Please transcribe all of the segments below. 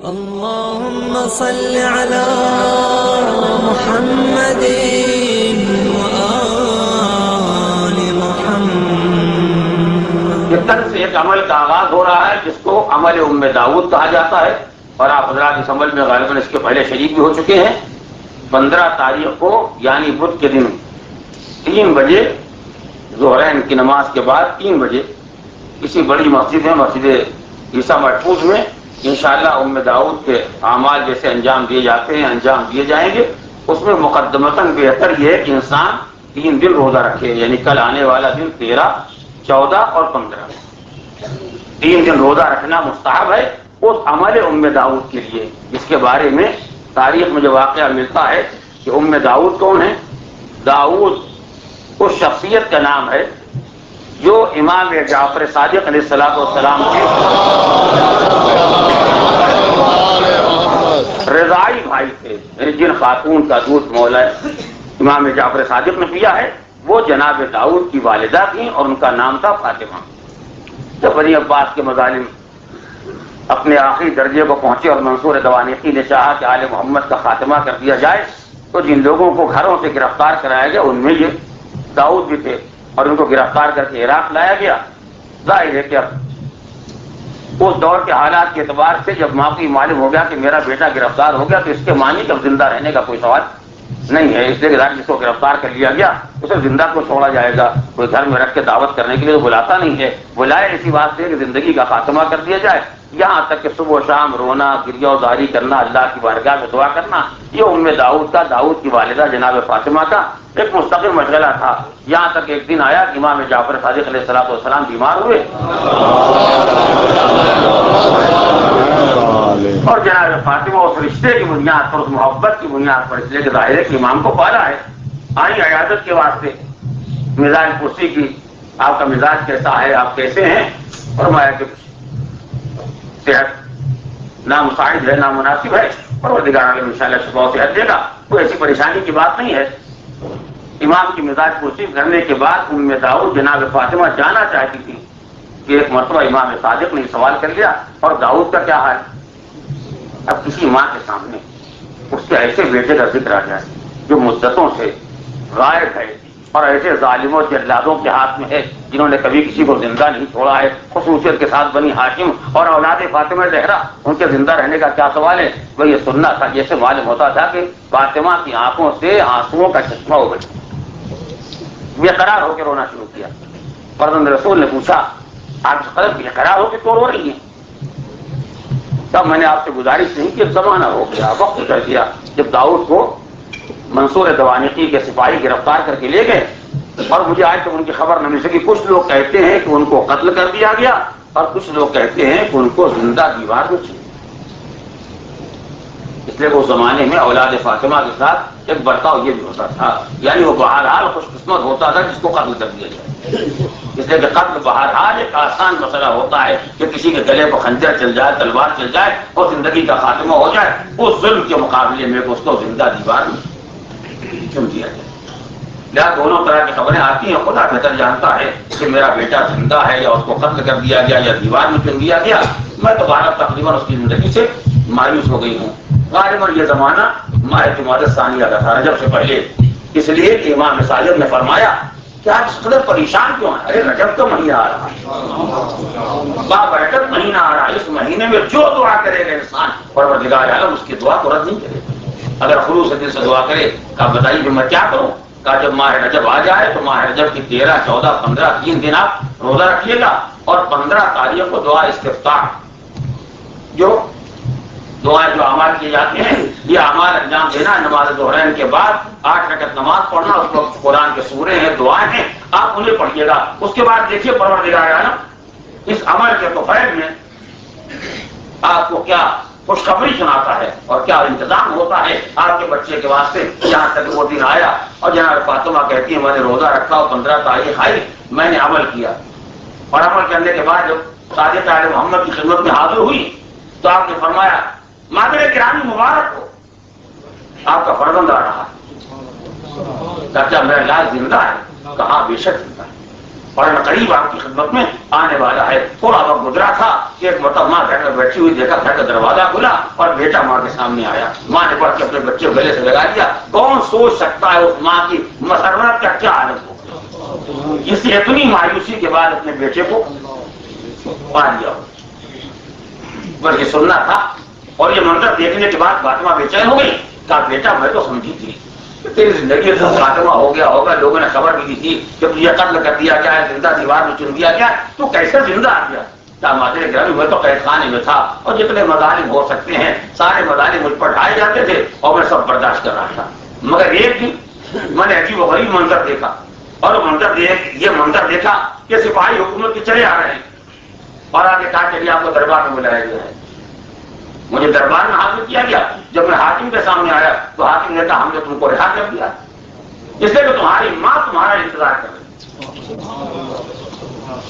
اللهم صل على محمد وآل محمد۔ اس طرح سے ایک عمل کا آغاز ہو رہا ہے جس کو عمل ام داؤد کہا جاتا ہے، اور آپ حضرات اس عمل میں غالباً اس کے پہلے شریک بھی ہو چکے ہیں۔ 15 تاریخ کو یعنی بدھ کے دن 3 بجے ظہرین کی نماز کے بعد 3 بجے کسی بڑی مسجد ہے، مسجد عیسیٰ محفوظ میں انشاءاللہ ام داؤد کے اعمال جیسے انجام دیے جاتے ہیں انجام دیے جائیں گے۔ اس میں مقدمتاً بہتر یہ ہے کہ انسان 3 دن روزہ رکھے، یعنی کل آنے والا دن 13، 14 اور 15 3 دن روزہ رکھنا مستحب ہے اس عمل ام داؤد کے لیے، جس کے بارے میں تاریخ میں جو واقعہ ملتا ہے کہ ام داؤد کون ہے؟ داؤد اس شخصیت کا نام ہے جو امام جعفر صادق علیہ السلام کے رضائی بھائی تھے، یعنی جن خاتون کا دودھ مولا امام جعفر صادق نے پیا ہے وہ جناب داؤد کی والدہ تھیں اور ان کا نام تھا فاطمہ۔ جب بنی عباس کے مظالم اپنے آخری درجے کو پہنچے اور منصور دوانیقی نے چاہا کہ آل محمد کا خاتمہ کر دیا جائے تو جن لوگوں کو گھروں سے گرفتار کرایا گیا ان میں یہ داؤد بھی تھے، اور ان کو گرفتار کر کے عراق لایا گیا۔ ظاہر ہے کہ اب اس دور کے حالات کے اعتبار سے جب ماں کو معلوم ہو گیا کہ میرا بیٹا گرفتار ہو گیا تو اس کے معنی کہ اب زندہ رہنے کا کوئی سوال نہیں ہے، اس لیے کہ جس کو گرفتار کر لیا گیا اسے زندہ کو چھوڑا جائے گا، کوئی گھر میں رکھ کے دعوت کرنے کے لیے تو بلاتا نہیں ہے، بلائے اسی بات سے کہ زندگی کا خاتمہ کر دیا جائے۔ یہاں تک کہ صبح و شام رونا گریہ و زاری کرنا، اللہ کی بارگاہ میں دعا کرنا، یہ ام داؤد کی والدہ جناب فاطمہ کا ایک مستقل مشغلہ تھا۔ یہاں تک ایک دن آیا کہ امام جعفر صادق علیہ السلام بیمار ہوئے اور جناب فاطمہ اس رشتے کی بنیاد پر، اس محبت کی بنیاد پر، اس لیے کہ ظاہر ہے کہ امام کو پالا ہے، آئی عیادت کے واسطے مزاج پرسی کی، آپ کا مزاج کیسا ہے، آپ کیسے ہیں؟ فرمایا کہ صحت نامساعد ہے، نامناسب ہے، پروردگار عالم انشاءاللہ شفا و صحت دے گا، کوئی ایسی پریشانی کی بات نہیں ہے۔ امام کی مزاج پرسی کرنے کے بعد ام داؤد جناب فاطمہ جانا چاہتی تھی کہ ایک مرتبہ امام صادق نے سوال کر لیا اور داؤد کا کیا حال؟ اب کسی ماں کے سامنے اس کے ایسے بیٹے کا ذکر آ جائے جو مدتوں سے غائب ہے اور ایسے ظالموں جلادوں کے ہاتھ میں ہے جنہوں نے کبھی کسی کو زندہ نہیں چھوڑا ہے، خصوصیت کے ساتھ بنی ہاشم اور اولاد فاطمہ زہرا، ان کے زندہ رہنے کا کیا سوال ہے؟ وہ یہ سننا تھا، جیسے معلوم ہوتا تھا کہ فاطمہ کی آنکھوں سے آنسوؤں کا چشمہ ہو گیا، بے قرار ہو کے رونا شروع کیا۔ فرزند رسول نے پوچھا آپ اس قدر بے قرار ہو کے کیوں رو رہی ہیں؟ تب میں نے آپ سے گزارش نہیں کہ زمانہ ہو گیا، وقت گزر گیا جب داؤد کو منصور دوانیقی کے سپاہی گرفتار کر کے لے گئے، اور مجھے آج تک ان کی خبر نہ مل سکی۔ کچھ لوگ کہتے ہیں کہ ان کو قتل کر دیا گیا اور کچھ لوگ کہتے ہیں کہ ان کو زندہ دیوار میں چھوڑ، اس لیے اس زمانے میں اولاد فاطمہ کے ساتھ ایک برتاؤ یہ بھی ہوتا تھا، یعنی وہ بہرحال خوش قسمت ہوتا تھا جس کو قتل کر دیا جائے، اس لیے کہ قتل بہرحال ایک آسان مسئلہ ہوتا ہے کہ کسی کے گلے کو خنجر چل جائے، تلوار چل جائے اور زندگی کا خاتمہ ہو جائے، اس ظلم کے مقابلے میں اس کو زندہ دیوار میں چن دیا جائے۔ لہٰذا دونوں طرح کی خبریں آتی ہیں، خدا بہتر جانتا ہے کہ میرا بیٹا زندہ ہے یا اس کو قتل کر دیا گیا یا دیوار میں چن دیا گیا۔ میں تو تقریباً اس کی زندگی سے مایوس ہو گئی ہوں۔ غالباً یہ زمانہ ماہ جمادی ثانیہ کا تھا، رجب سے پہلے، اس لیے کہ امام صادق نے فرمایا کہ آپ اس قدر پریشان کیوں ہیں؟ ارے رجب کا مہینہ آ رہا ہے، بابرکت مہینہ آ رہا ہے، اس مہینے میں جو دعا کرے گا انسان پروردگار عالم اس کی دعا کو رد نہیں کرے گا۔ اگر خلوص دل سے دعا کرے کہ آپ بتائیے میں کیا کروں؟ کہا جب ماہ رجب آ جائے تو ماہ رجب کی 13، 14، 15 3 دن آپ روزہ رکھیے گا، اور 15 تاریخ کو دعا استفتاح، جو دعائیں جو اعمال کیے جاتے ہیں یہ اعمال انجام دینا، نماز ظہرین کے بعد 8 رکعت نماز پڑھنا، اس وقت قرآن کے سورے ہیں، دعائیں ہیں، آپ انہیں پڑھیے گا۔ اس کے بعد دیکھیے پروردگار عالم اس عمل کے توفیق میں آپ کو کیا خوشخبری سناتا ہے اور کیا انتظام ہوتا ہے آپ کے بچے کے واسطے۔ یہاں تک وہ دن آیا اور جناب فاطمہ کہتی ہے میں نے روزہ رکھا اور 15 تاریخ آئی، میں نے عمل کیا، اور عمل کرنے کے بعد جب صادق آل محمد کی خدمت میں حاضر ہوئی تو آپ نے فرمایا مادر گرامی مبارک ہو، آپ کا فرزند آ رہا ہے۔ کیا میرا لال زندہ ہے؟ کہا بے شک زندہ ہے۔ اور میں قریب آپ کی خدمت میں آنے والا ہے. تھوڑا وقت گزرا تھا کہ ایک مرتبہ ماں گھر میں بیٹھی ہوئی دیکھا گھر کا دروازہ کھلا اور بیٹا ماں کے سامنے آیا. ماں نے پڑھ کے اپنے بچے کو گلے سے لگا دیا. کون سوچ سکتا ہے اس ماں کی مسرت کا کیا حالت ہو, اس نے اتنی مایوسی کے بعد اپنے بیٹے کو پا لیا. بس یہ سننا تھا. اور یہ منظر دیکھنے کے بعد فاطمہ بے چین ہو گئی. کہا بیٹا میں تو سمجھی تھی تیری زندگی کا خاتمہ ہو گیا ہوگا, لوگوں نے خبر بھی دی تھی کہ تجھے قتل کر دیا گیا ہے, زندہ دیوار میں چن دیا گیا, تو کیسے زندہ آ گیا؟ مادر گرامی میں تو قید خانے میں تھا اور جتنے مظالم ہو سکتے ہیں سارے مظالم مجھ پر ڈھائے جاتے تھے اور میں سب برداشت کر رہا تھا. مگر ایک دن میں نے عجیب و غریب منظر دیکھا, اور یہ منظر دیکھا کہ سپاہی حکومت کے چلے آ رہے ہیں اور آگے کہا چلیے آپ کو دربار میں بلایا گیا ہے. مجھے دربار میں حاضر کیا گیا. جب میں حاکم کے سامنے آیا تو حاکم نے کہا ہم نے تم کو رہا کر دیا اس لیے کہ تمہاری ماں تمہارا انتظار کر رہی ہے.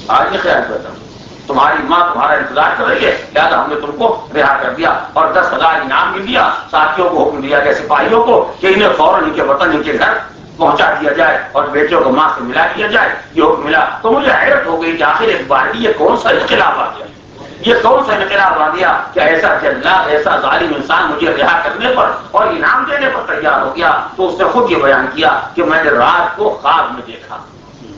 آج یہ خیال کرتا ہوں تمہاری ماں تمہارا انتظار کر رہی ہے, لہٰذا ہم نے تم کو رہا کر دیا اور 10,000 انعام بھی دیا. ساتھیوں کو حکم دیا گیا سپاہیوں کو کہ انہیں فوراً ان کے وطن ان کے گھر پہنچا دیا جائے اور بیٹوں کو ماں سے ملا دیا جائے. یہ حکم ملا تو مجھے حیرت ہو گئی کہ آخر ایک بار یہ کون سا انقلاب آ گیا, یہ کون سا انقلاب آ گیا کہ ایسا جلاد ایسا ظالم انسان مجھے رہا کرنے پر اور انعام دینے پر تیار ہو گیا. تو اس نے خود یہ بیان کیا کہ میں نے رات کو خواب میں دیکھا,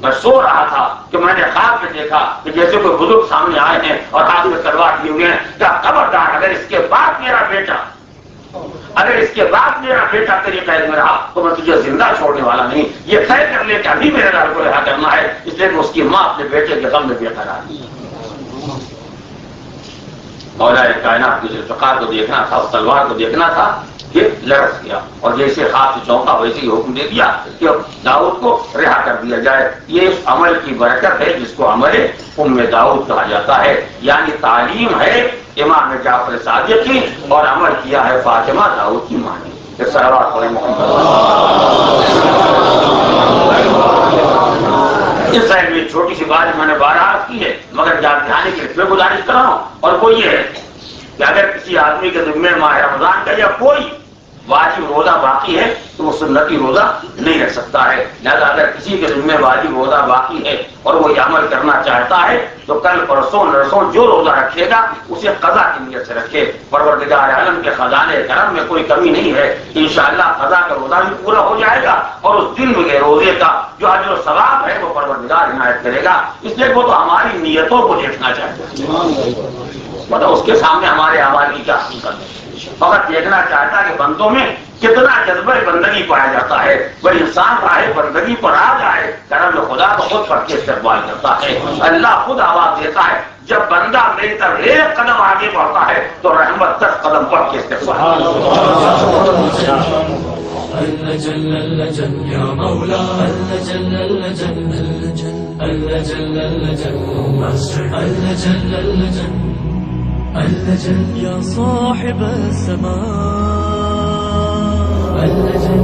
میں سو رہا تھا کہ میں نے خواب میں دیکھا کہ جیسے کوئی بزرگ سامنے آئے ہیں اور ہاتھ میں تلوار لیے ہوئے ہیں. کیا خبردار اگر اس کے بعد میرا بیٹا تیری قید میں رہا تو میں تجھے زندہ چھوڑنے والا نہیں. یہ طے کر لے کہ ابھی میرے لال کو رہا کرنا ہے. اس لیے کہ اس کی ماں اپنے بیٹے کے غم میں بے قرار ہے. مولا کائنات کی ذوالفقار کو دیکھنا تھا, اس تلوار کو دیکھنا تھا کہ لرز گیا اور جیسے خواب سے چونکا ویسے ہی حکم دے دیا کہ داؤد کو رہا کر دیا جائے. یہ اس عمل کی برکت ہے جس کو عمل ام داؤد کہا جاتا ہے, یعنی تعلیم ہے امام جعفر صادق کی اور عمل کیا ہے فاطمہ داؤد کی ماں نے. اس سائڈ میں چھوٹی سی بات میں نے بار عرض کی ہے مگر جانے کے لیے گزارش کر رہا ہوں. اور وہ یہ ہے کہ اگر کسی آدمی کے ذمہ ماہ رمضان کا یا کوئی واجب روزہ باقی ہے تو وہ سنتی روزہ نہیں رکھ سکتا ہے. لہذا اگر کسی کے ذمہ واجب روزہ باقی ہے اور وہ یہ عمل کرنا چاہتا ہے تو کل پرسوں نرسوں جو روزہ رکھے گا اسے قضا کی نیت سے رکھے. پروردگار عالم کے خزانے کرم میں کوئی کمی نہیں ہے. انشاءاللہ قضا کا روزہ بھی پورا ہو جائے گا اور اس دن کے روزے کا جو اجر و ثواب ہے وہ پروردگار عنایت کرے گا. اس لیے وہ تو ہماری نیتوں کو دیکھنا چاہتا ہے, مطلب اس کے سامنے ہمارے اعمال کی کیا حقیقت ہے. فقط دیکھنا چاہتا ہے کہ بندوں میں کتنا جذبہ بندگی پایا جاتا ہے. بڑی انسان راہ بندگی پر آ جائے کرم خدا تو خود پڑھ کے استقبال کرتا ہے. اللہ خود آواز دیتا ہے جب بندہ میری طرف ایک قدم آگے بڑھتا ہے تو رحمت 10 قدم پڑھ کے استقبال. اللجن يا صاحب السماء اللجن